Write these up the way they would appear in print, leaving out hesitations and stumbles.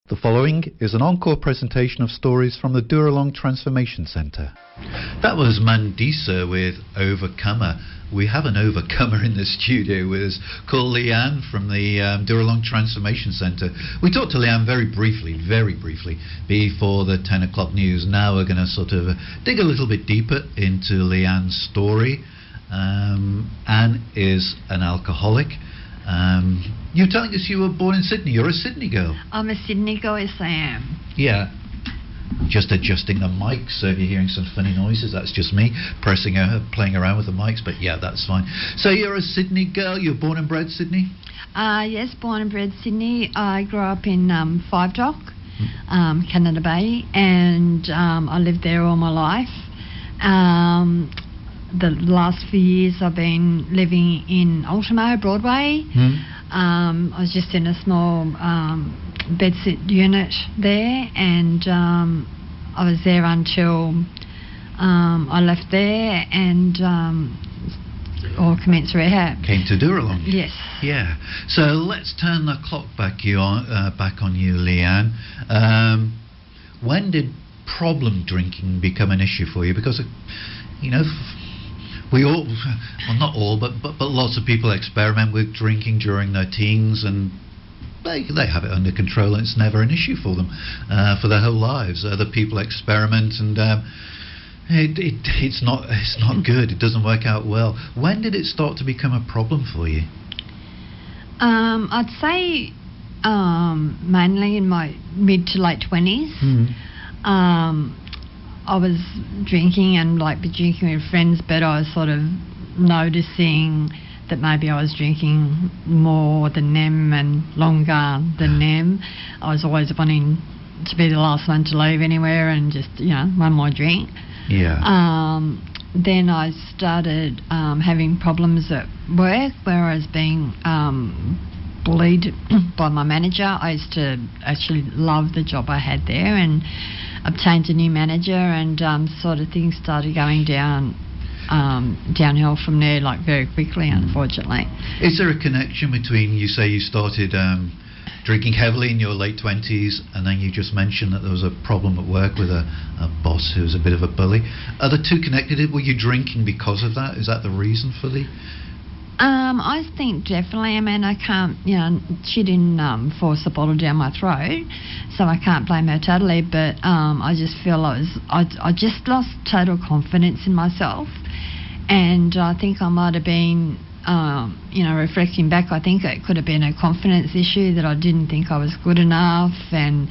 The following is an encore presentation of stories from the Dooralong Transformation Centre. That was Mandisa with Overcomer. We have an overcomer in the studio with us called Leeanne from the Dooralong Transformation Centre. We talked to Leeanne very briefly, before the 10 o'clock news. Now we're going to sort of dig a little bit deeper into Leeanne's story. Anne is an alcoholic. You're telling us you were born in Sydney. You're a Sydney girl. I'm a Sydney girl, yes I am. Yeah. Just adjusting the mic, so if you're hearing some funny noises, that's just me playing around with the mics, but yeah, that's fine. So you're a Sydney girl. You're born and bred Sydney? Yes, born and bred Sydney. I grew up in Five Dock, Canada Bay, and I lived there all my life. The last few years I've been living in Ultimo, Broadway. I was just in a small bedsit unit there, and I was there until I left there and or commenced rehab. Came to Dooralong. Yes. Yeah. So let's turn the clock back on you, Leeanne. When did problem drinking become an issue for you? Because, you know, we all, well, not all, but lots of people experiment with drinking during their teens, and they have it under control, and it's never an issue for them for their whole lives. Other people experiment, and it's not good. It doesn't work out well. When did it start to become a problem for you? I'd say mainly in my mid to late 20s. I was drinking and drinking with friends, but I was sort of noticing that maybe I was drinking more than them and longer than them. I was always wanting to be the last one to leave anywhere and just, one more drink. Yeah. Then I started having problems at work where I was being bullied by my manager. I used to actually love the job I had there, and obtained a new manager, and sort of things started going downhill from there, very quickly, unfortunately. Is there a connection between, you say you started drinking heavily in your late 20s, and then you just mentioned that there was a problem at work with a boss who was a bit of a bully? Are the two connected? Were you drinking because of that? Is that the reason for the... I think definitely. I mean, I can't, she didn't force the bottle down my throat, so I can't blame her totally, but I just feel I just lost total confidence in myself, and I think I might have been, reflecting back, I think it could have been a confidence issue, that I didn't think I was good enough, and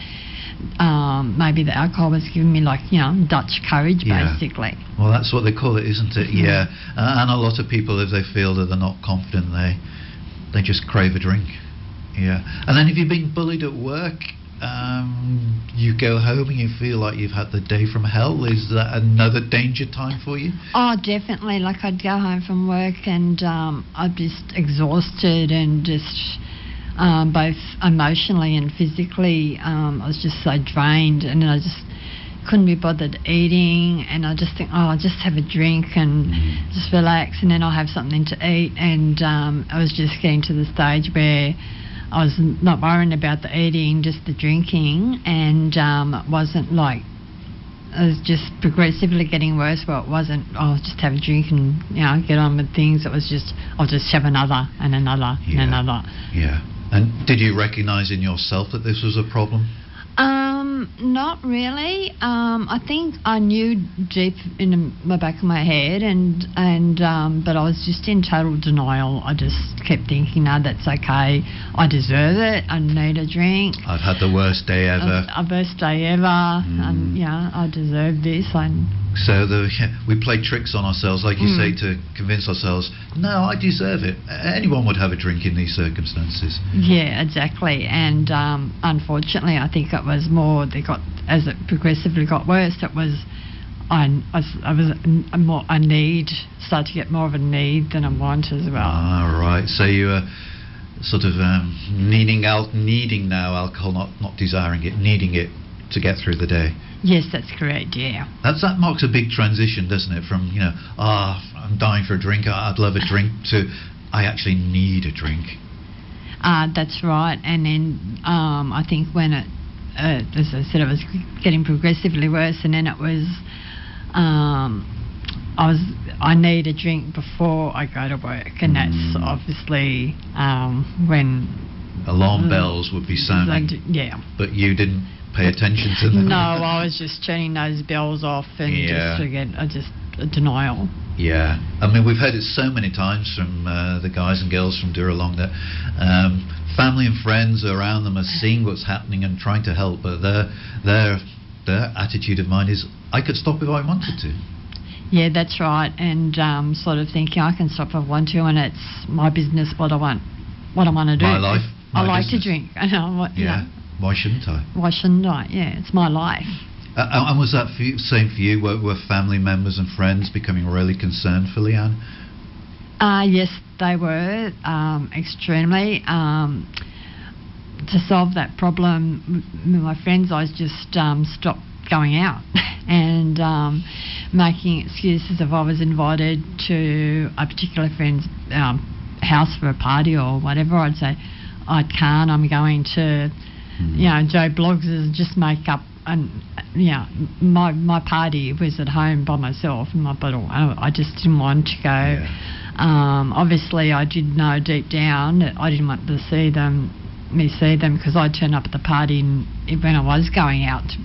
maybe the alcohol was giving me Dutch courage, basically. Well, that's what they call it, isn't it? Yeah. And a lot of people, if they feel that they're not confident, they just crave a drink. Yeah. And then if you've been bullied at work, you go home and you feel like you've had the day from hell. Is that another danger time for you? Oh, definitely. I'd go home from work and I'd be just exhausted and just... both emotionally and physically, I was just so drained, and I just couldn't be bothered eating, and I just think, I'll just have a drink and just relax, and then I'll have something to eat, and I was just getting to the stage where I was not worrying about the eating, just the drinking, and it wasn't it was just progressively getting worse, where it wasn't, I'll just have a drink and, get on with things. It was just, I'll just have another and another and another. Yeah. And did you recognise in yourself that this was a problem? Not really. I think I knew deep in the back of my head, but I was just in total denial. I just kept thinking, no, that's okay. I deserve it. I need a drink. I've had the worst day ever. Worst day ever. I deserve this. So we play tricks on ourselves, like you say, to convince ourselves, no, I deserve it. Anyone would have a drink in these circumstances. Yeah, exactly. And unfortunately, I think it was more, as it progressively got worse, it was, I started to get more of a need than a want as well. Ah, right. So you were sort of needing now alcohol, not desiring it, needing it to get through the day. Yes, that's correct, yeah. That marks a big transition, doesn't it? From, I'm dying for a drink, I'd love a drink, to I actually need a drink. That's right. And then I think when it as I said, it was getting progressively worse, and then it was, I need a drink before I go to work, and that's obviously when alarm bells would be sounding. Yeah. But you didn't pay attention to them. No, I was just turning those bells off and just to get a denial. Yeah, I mean, we've heard it so many times from the guys and girls from Dooralong that family and friends around them are seeing what's happening and trying to help, but their attitude of mind is, I could stop if I wanted to. Yeah, that's right, and sort of thinking I can stop if I want to, and it's my business what I want to do. My life. I like business. to drink. I know. Yeah. Why shouldn't I? Why shouldn't I? Yeah, it's my life. And was that same for you? Were family members and friends becoming really concerned for Leeanne? Yes, they were extremely. To solve that problem, with my friends, I just stopped going out and making excuses if I was invited to a particular friend's house for a party or whatever. I'd say, I can't, I'm going to, Joe Bloggs' just make up, and my party was at home by myself, and I just didn't want to go. Yeah. Obviously, I did know deep down that I didn't want to see them because I'd turn up at the party when I was going out,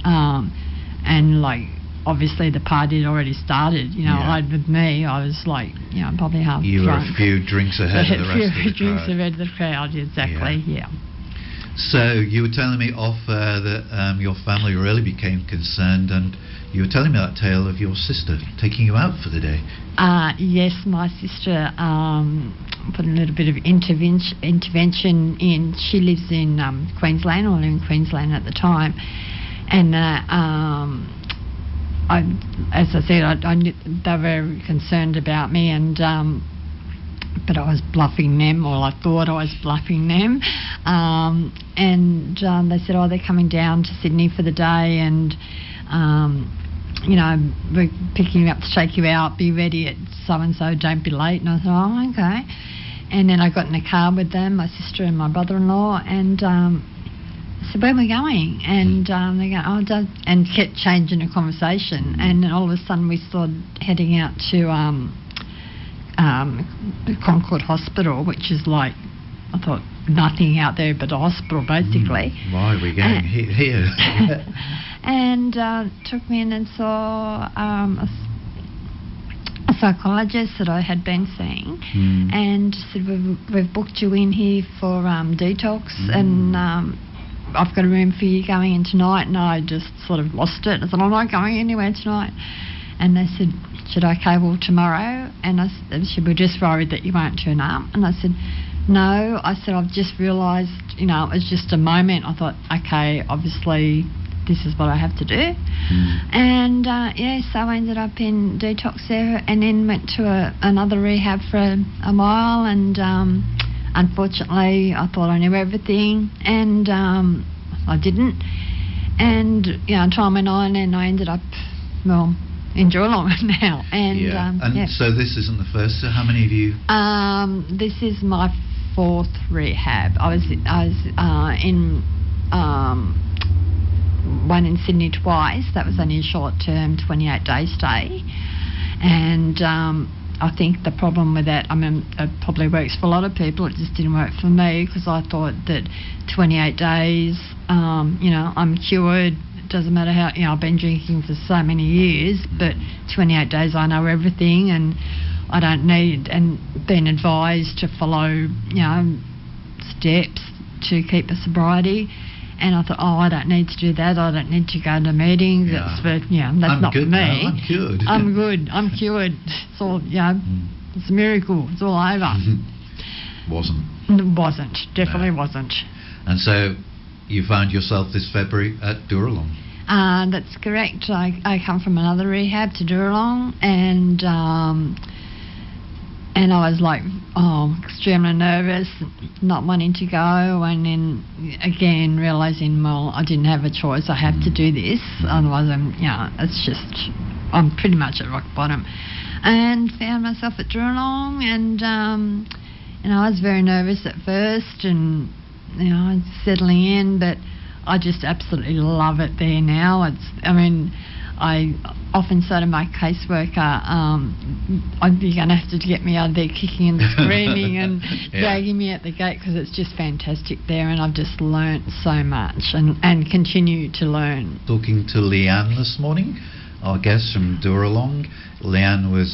and like obviously the party had already started. With me, I was like, probably half you drunk. were a few drinks ahead of the rest of the crowd. A few drinks ahead of the crowd, exactly. Yeah. So you were telling me off that your family really became concerned, and you were telling me that tale of your sister taking you out for the day. Yes, my sister put a little bit of intervention in. She lives in Queensland, or lived in Queensland at the time, and as I said, I knew they were very concerned about me, and but I was bluffing them, or I thought I was bluffing them, and they said, they're coming down to Sydney for the day, and we're picking you up to take you out, be ready at so-and-so, don't be late. And I thought, okay. And then I got in the car with them, my sister and my brother-in-law, and I said, where are we going? And they go, and kept changing the conversation. And then all of a sudden we started heading out to the Concord Hospital, which is like, I thought, nothing out there but a hospital, basically. Why are we going here? And took me in and saw a psychologist that I had been seeing, and said, we've booked you in here for detox, and I've got a room for you going in tonight. And I just sort of lost it. I said, I'm not going anywhere tonight. And they said, should I cable tomorrow? And I said, we're just worried that you won't turn up. And I said, no. I said, I've just realised, it was just a moment. I thought, okay, obviously this is what I have to do. And so I ended up in detox there, and then went to another rehab for a while, and unfortunately I thought I knew everything, and I didn't. And time went on, and I ended up in Dooralong now. And so this isn't the first. So how many of you? This is my fourth rehab. I was in one in Sydney twice. That was only a short-term 28-day stay, and I think the problem with that, it probably works for a lot of people, it just didn't work for me, because I thought that 28 days, I'm cured. It doesn't matter how, I've been drinking for so many years, but 28 days I know everything, and I don't need, and been advised to follow, steps to keep a sobriety. And I thought, I don't need to do that. I don't need to go to meetings. Yeah. That's not for me. Now. I'm cured. I'm good. I'm cured. It's all, it's a miracle. It's all over. Wasn't. It wasn't. Definitely wasn't. And so you found yourself this February at Dooralong. That's correct. I come from another rehab to Dooralong, and I was like, extremely nervous, not wanting to go, and then again realising, I didn't have a choice. I have to do this, otherwise I'm pretty much at rock bottom. And found myself at Dooralong, and I was very nervous at first, and settling in, but I just absolutely love it there now. I often say to my caseworker, you're going to have to get me out of there kicking and screaming and dragging me at the gate, because it's just fantastic there, and I've just learnt so much and continue to learn. Talking to Leeanne this morning, our guest from Dooralong. Leeanne was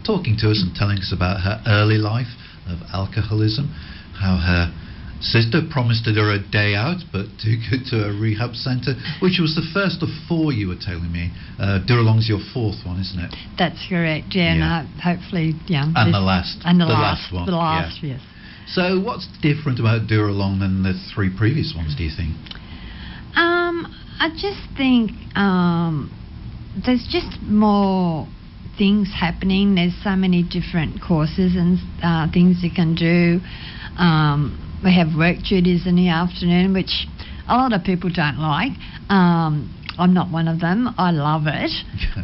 talking to us and telling us about her early life of alcoholism, how her sister promised her a day out but took her to a rehab centre, which was the first of 4 you were telling me. Dooralong's your 4th one, isn't it? That's correct, yeah. And hopefully, yeah. And the last. And the last one. The last, yes. So what's different about Dooralong than the 3 previous ones, do you think? I just think there's just more things happening. There's so many different courses and things you can do. We have work duties in the afternoon, which a lot of people don't like. I'm not one of them. I love it.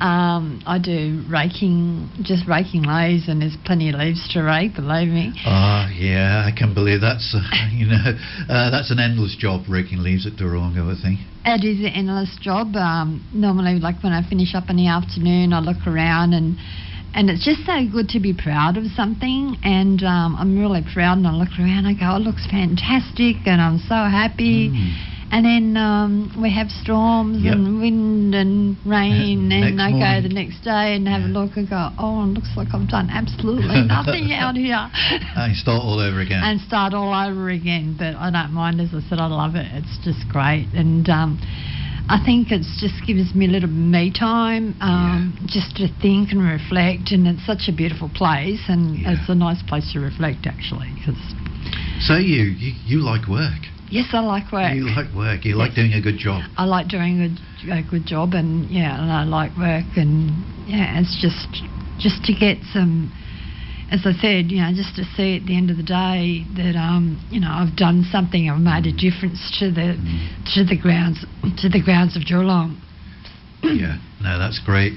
I do raking leaves, and there's plenty of leaves to rake, believe me. Oh, yeah, I can believe that's, that's an endless job, raking leaves at Dooralong, I would think. It is an endless job. Normally, like when I finish up in the afternoon, I look around and it's just so good to be proud of something, and I'm really proud, and I look around and I go, it looks fantastic, and I'm so happy. And then we have storms and wind and rain, and I go the next day and have a look and go, oh, it looks like I've done absolutely nothing out here. And you start all over again. And start all over again, but I don't mind. As I said, I love it. It's just great, and I think it just gives me a little me time, just to think and reflect, and it's such a beautiful place, and it's a nice place to reflect, actually. So you like work? Yes, I like work. You like work. You like doing a good job. I like doing a good job, and and I like work, and it's just to get some, as I said, just to see at the end of the day that I've done something, I've made a difference to the grounds of Dooralong. Yeah, no, that's great.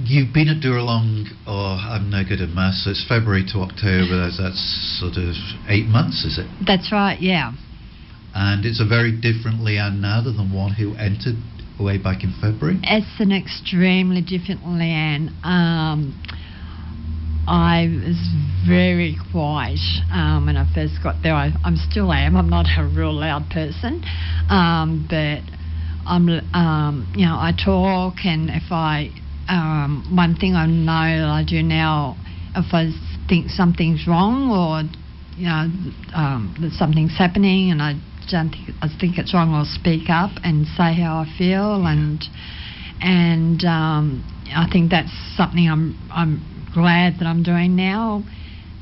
You've been at Dooralong, I'm no good at maths, so it's February to October, that's sort of 8 months, is it? That's right, yeah. And it's a very different Leeanne now than the one who entered way back in February? It's an extremely different Leeanne. I was very quiet when I first got there. I still am. I'm not a real loud person, but I talk, and if one thing I know that I do now, if I think something's wrong, or that something's happening and I think it's wrong, I'll speak up and say how I feel, and I think that's something I'm glad that I'm doing now,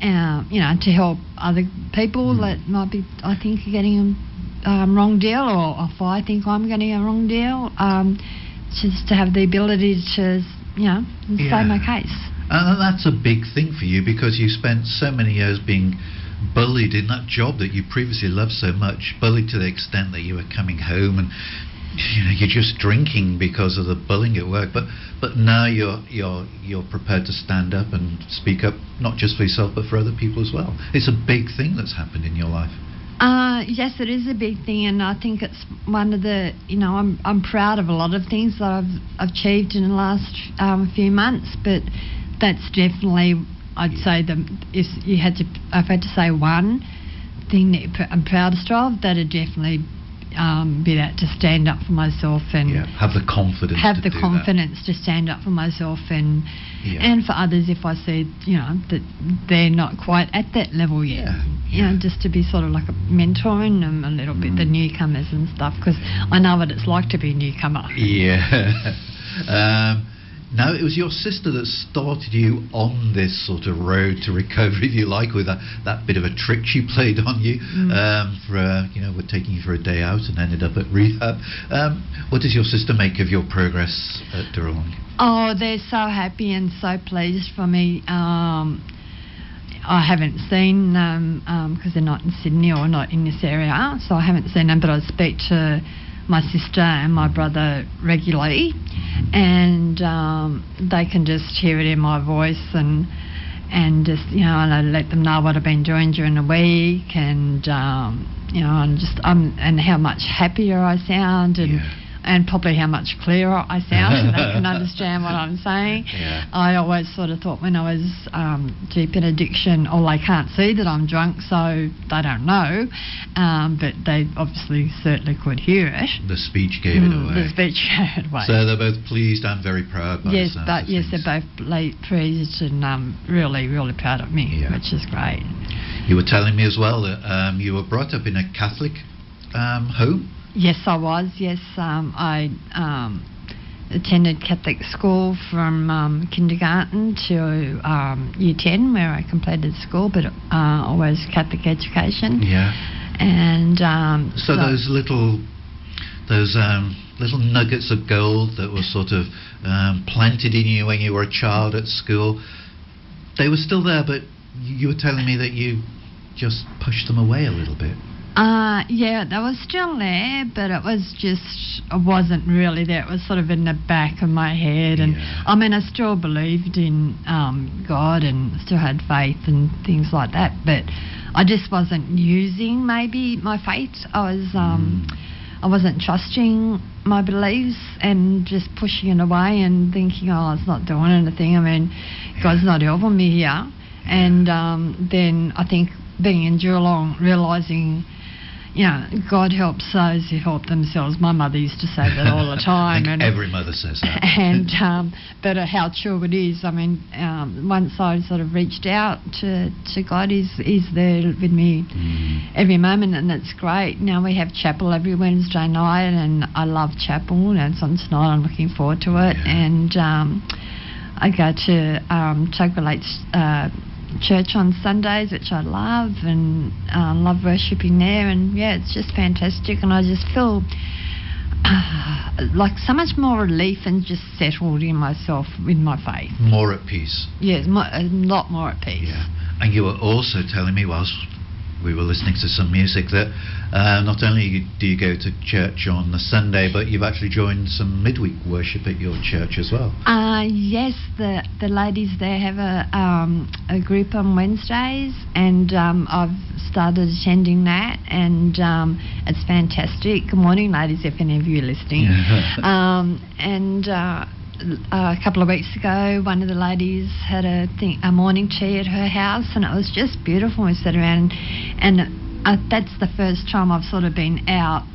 to help other people that might be, I think, getting a wrong deal, or if I think I'm getting a wrong deal, just to have the ability to, say my case. And that's a big thing for you, because you spent so many years being bullied in that job that you previously loved so much, bullied to the extent that you were coming home and you're just drinking because of the bullying at work, but now you're prepared to stand up and speak up, not just for yourself but for other people as well. It's a big thing that's happened in your life. Yes, it is a big thing, and I think it's one of the, I'm proud of a lot of things that I've achieved in the last few months, but that's definitely, I'd say, if I had to say one thing that I'm proudest of, that'd definitely be that, to stand up for myself and have the confidence to stand up for myself and for others if I see that they're not quite at that level yet. Just to be sort of like mentoring them a little bit, the newcomers and stuff, because I know what it's like to be a newcomer. Now, it was your sister that started you on this sort of road to recovery, if you like, with that bit of a trick she played on you, we're taking you for a day out and ended up at rehab. What does your sister make of your progress at Dooralong? Oh, they're so happy and so pleased for me. I haven't seen them because they're not in Sydney or not in this area, so I haven't seen them, but I speak to my sister and my brother regularly, and they can just hear it in my voice, and and just, and I let them know what I've been doing during the week, and and just and how much happier I sound, and probably how much clearer I sound, and they can understand what I'm saying. Yeah. I always sort of thought when I was deep in addiction, they can't see that I'm drunk, so they don't know, but they obviously certainly could hear it. The speech gave it away. The speech gave it away. So they're both pleased and very proud. Yes, they're both pleased and really, really proud of me, which is great. You were telling me as well that you were brought up in a Catholic home. Yes, I was. Yes, I attended Catholic school from kindergarten to year 10, where I completed school, but always Catholic education. Yeah. And so those little nuggets of gold that were sort of planted in you when you were a child at school, they were still there, but you were telling me that you just pushed them away a little bit. Yeah, they were still there, but it wasn't really there. It was sort of in the back of my head, and I mean, I still believed in God and still had faith and things like that, but I just wasn't using maybe my faith. I wasn't trusting my beliefs and just pushing it away and thinking, it's not doing anything. I mean, God's not helping me here. And then I think being in Dooralong, realising, God helps those who help themselves. My mother used to say that all the time. I think every mother says that. And but how true it is. I mean, once I sort of reached out to God, He's there with me every moment, and it's great. Now we have chapel every Wednesday night, and I love chapel, and it's on tonight. I'm looking forward to it. Yeah. And I go to Tugwell Lakes church on Sundays, which I love, and love worshipping there, and it's just fantastic, and I just feel like so much more relief and just settled in myself with my faith. More at peace. Yes, a lot more at peace. Yeah. And you were also telling me whilst we were listening to some music that not only do you go to church on the Sunday, but you've actually joined some midweek worship at your church as well. Yes, the ladies there have a group on Wednesdays, and I've started attending that, and it's fantastic. Good morning, ladies, if any of you are listening. A couple of weeks ago, one of the ladies had a morning tea at her house, and it was just beautiful. We sat around, and that's the first time I've sort of been out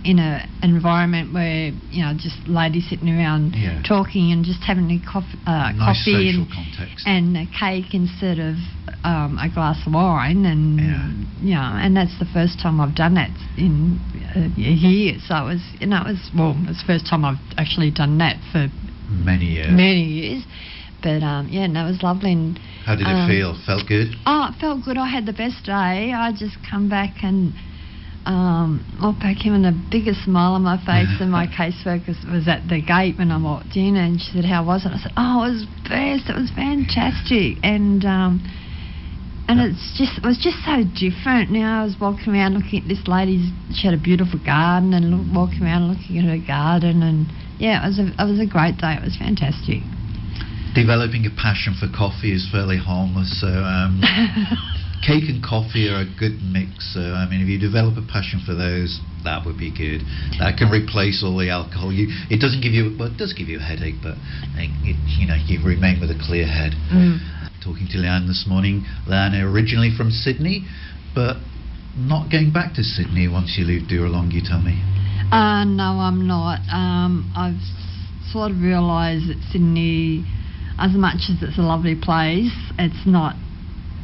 in an environment where just ladies sitting around talking and just having a coffee social context. And a cake instead of a glass of wine, and and that's the first time I've done that in a year. So it was it was the first time I've actually done that for many years. But it was lovely. And how did it feel? Felt good? Oh, it felt good. I had the best day. I just come back and walked back in with the biggest smile on my face, and my caseworker was at the gate when I walked in, and she said, "How was it?" I said, "Oh, it was best. It was fantastic." And it was just so different. Now I was walking around looking at this lady. She had a beautiful garden, and walking around looking at her garden, and it was a great day. It was fantastic. Developing a passion for coffee is fairly harmless, so cake and coffee are a good mix. So I mean, if you develop a passion for those, that would be good. That can replace all the alcohol. It doesn't give you, it does give you a headache, but you remain with a clear head. Talking to Leeanne this morning. Leeanne originally from Sydney, but not going back to Sydney once you leave Dooralong, you tell me. No, I'm not. I've sort of realised that Sydney, as much as it's a lovely place, it's not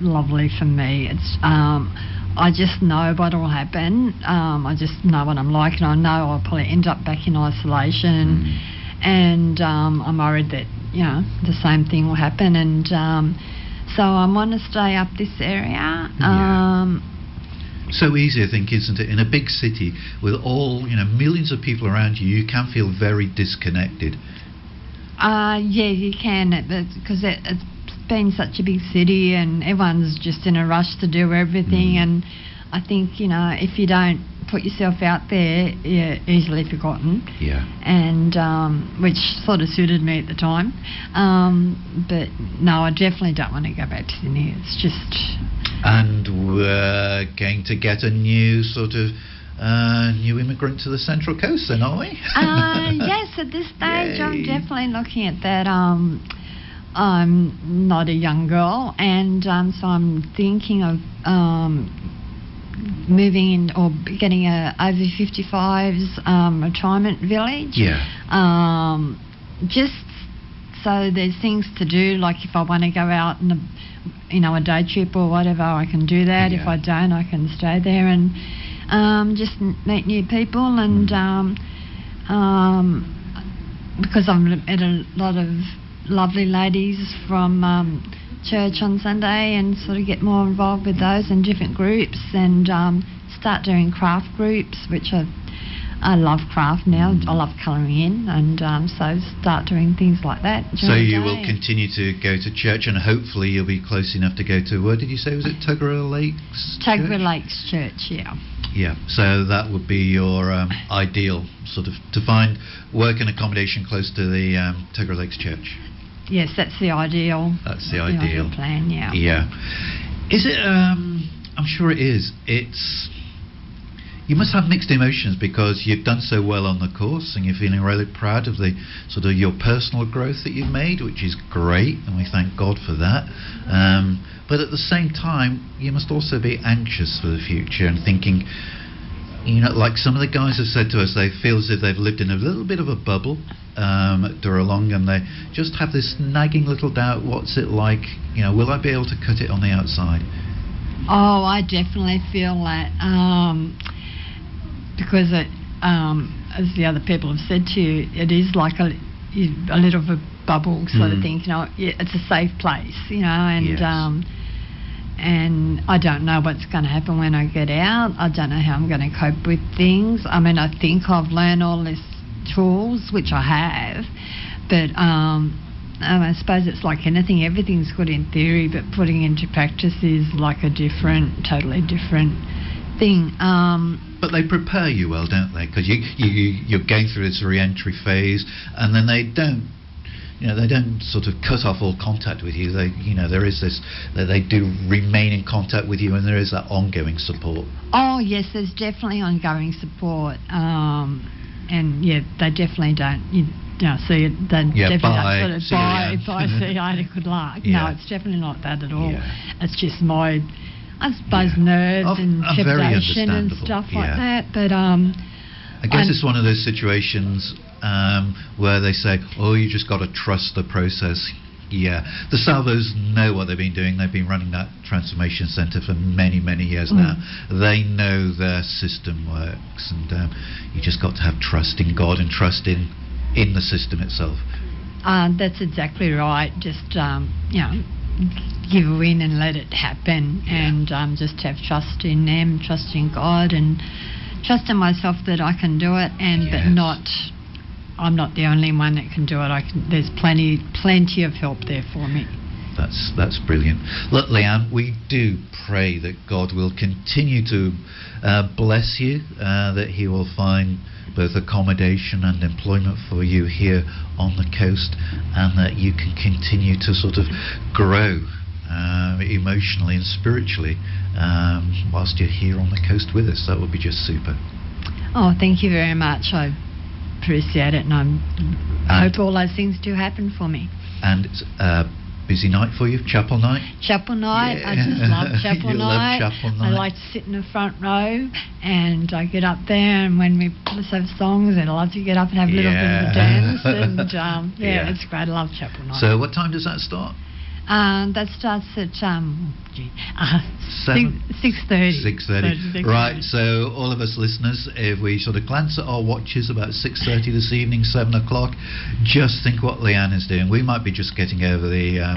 lovely for me. It's I just know what will happen. I just know what I'm like, and I know I'll probably end up back in isolation, and I'm worried that the same thing will happen, and so I want to stay up this area. So easy, I think, isn't it? In a big city with all millions of people around you, you can feel very disconnected. Yeah, you can, because it's been such a big city, and everyone's just in a rush to do everything. And I think if you don't put yourself out there, you're easily forgotten. Yeah. And which sort of suited me at the time. But no, I definitely don't want to go back to Sydney. It's just... And we're going to get a new sort of new immigrant to the Central Coast then, are we? Yes, at this stage, Yay. I'm definitely looking at that. I'm not a young girl, and so I'm thinking of moving in or getting a over 55s retirement village. Yeah. Just so there's things to do, like if I want to go out on a day trip or whatever, I can do that. Yeah. If I don't, I can stay there and just meet new people, and because I've met a lot of lovely ladies from church on Sunday, and sort of get more involved with those and different groups, and start doing craft groups, which I love craft now. I love colouring in, and so start doing things like that. So you will continue to go to church, and hopefully you'll be close enough to go to, where did you say, was it Tuggerah Lakes Tuggerah Church? Lakes Church, yeah. Yeah, so that would be your ideal sort of, to find work and accommodation close to the Tuggerah Lakes Church. Yes, that's the ideal. That's the ideal plan, yeah. Yeah. Is it? I'm sure it is. It's. You must have mixed emotions because you've done so well on the course, and you're feeling really proud of the sort of your personal growth that you've made, which is great, and we thank God for that. But at the same time, you must also be anxious for the future and thinking, like some of the guys have said to us, they feel as if they've lived in a little bit of a bubble at Dooralong, and they just have this nagging little doubt, what's it like, will I be able to cut it on the outside? Oh, I definitely feel that, because it, as the other people have said to you, it is like a little of a bubble sort of thing, it's a safe place, and Yes. and I don't know what's going to happen when I get out. I don't know how I'm going to cope with things. I mean, I think I've learned all these tools, which I have, but I suppose it's like anything. Everything's good in theory, but putting into practice is like a totally different thing. But they prepare you well, don't they? Because you're going through this re-entry phase, and then they don't. They don't sort of cut off all contact with you. They, there is this, they do remain in contact with you, and there is that ongoing support. Oh yes, there's definitely ongoing support, and yeah, they definitely don't. See, they definitely don't sort of bye, see you later, good luck. Yeah. No, it's definitely not that at all. Yeah. It's just my, I suppose, nerves and trepidation and stuff like that. But I guess it's one of those situations where they say, oh, you just got to trust the process. Yeah, the Salvos know what they've been doing. They've been running that transformation centre for many, many years now. They know their system works, and you just got to have trust in God and trust in the system itself. That's exactly right. Just give in and let it happen, and just have trust in them, trust in God, and trust in myself that I can do it, and but I'm not the only one that can do it. There's plenty of help there for me. That's brilliant. Look, Leeanne, we do pray that God will continue to bless you, that He will find both accommodation and employment for you here on the coast, and that you can continue to sort of grow emotionally and spiritually whilst you're here on the coast with us. That would be just super. Oh, thank you very much. I appreciate it, and I hope all those things do happen for me. And it's a busy night for you, chapel night? Chapel night, I just love chapel night. Love chapel night. I like to sit in the front row, and I get up there, and when we have songs, and I love to get up and have a little bit of a dance, and it's great. I love chapel night. So what time does that start? That starts at 6:30. 6:30. Right, so all of us listeners, if we sort of glance at our watches about 6:30 this evening, 7 o'clock, just think what Leeanne is doing. We might be just getting over the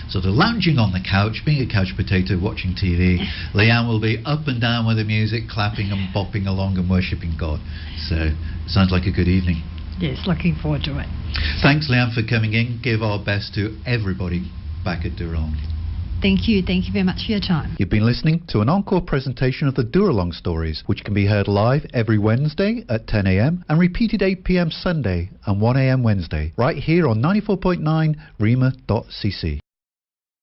sort of lounging on the couch, being a couch potato, watching TV. Leeanne will be up and down with the music, clapping and bopping along and worshipping God. So, sounds like a good evening. Yes, looking forward to it. Thanks, Leeanne, for coming in. Give our best to everybody back at Dooralong. Thank you. Thank you very much for your time. You've been listening to an encore presentation of the Dooralong stories, which can be heard live every Wednesday at 10 a.m. and repeated 8 p.m. Sunday and 1 a.m. Wednesday, right here on 94.9 rema.cc.